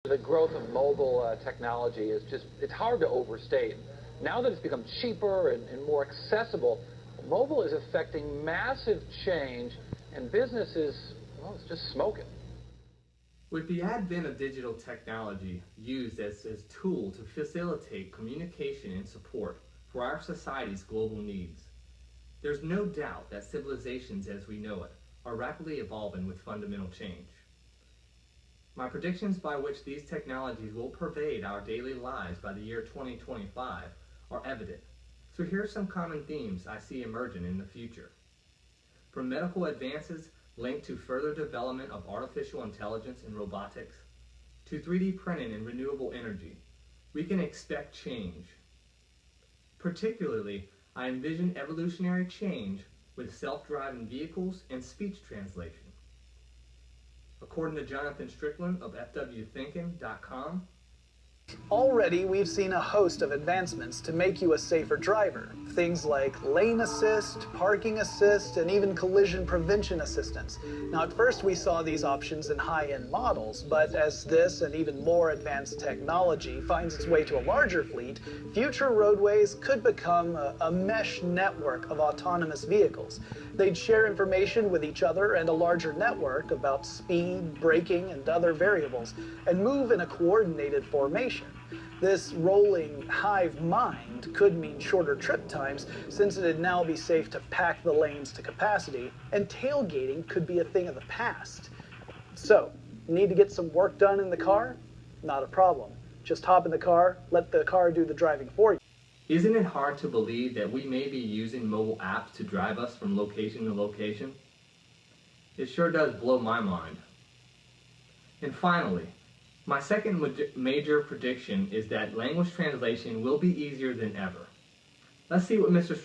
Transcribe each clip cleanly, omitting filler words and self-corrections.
The growth of mobile technology is it's hard to overstate. Now that it's become cheaper and more accessible, mobile is affecting massive change, and businesses, well, it's just smoking. With the advent of digital technology used as a tool to facilitate communication and support for our society's global needs, there's no doubt that civilizations as we know it are rapidly evolving with fundamental change. My predictions by which these technologies will pervade our daily lives by the year 2025 are evident. So here are some common themes I see emerging in the future. From medical advances linked to further development of artificial intelligence and robotics, to 3D printing and renewable energy, we can expect change. Particularly, I envision evolutionary change with self-driving vehicles and speech translation. According to Jonathan Strickland of fwthinking.com, already we've seen a host of advancements to make you a safer driver. Things like lane assist, parking assist, and even collision prevention assistance. Now at first we saw these options in high-end models, but as this and even more advanced technology finds its way to a larger fleet, future roadways could become a mesh network of autonomous vehicles. They'd share information with each other and a larger network about speed, braking, and other variables, and move in a coordinated formation. This rolling hive mind could mean shorter trip times, since it'd now be safe to pack the lanes to capacity, and tailgating could be a thing of the past. So, need to get some work done in the car? Not a problem. Just hop in the car, let the car do the driving for you. Isn't it hard to believe that we may be using mobile apps to drive us from location to location? It sure does blow my mind. And finally, my second major prediction is that language translation will be easier than ever. Let's see what Mr.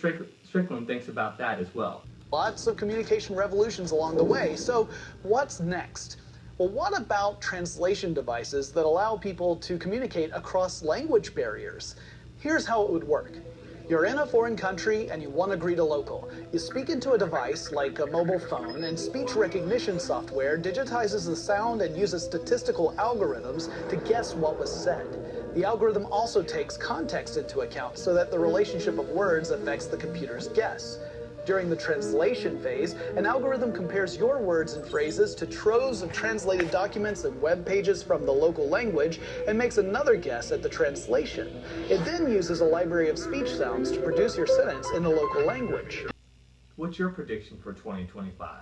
Strickland thinks about that as well. Lots of communication revolutions along the way, so what's next? Well, what about translation devices that allow people to communicate across language barriers? Here's how it would work. You're in a foreign country and you want to greet a local. You speak into a device like a mobile phone, and speech recognition software digitizes the sound and uses statistical algorithms to guess what was said. The algorithm also takes context into account so that the relationship of words affects the computer's guess. During the translation phase, an algorithm compares your words and phrases to troves of translated documents and web pages from the local language and makes another guess at the translation. It then uses a library of speech sounds to produce your sentence in the local language. What's your prediction for 2025?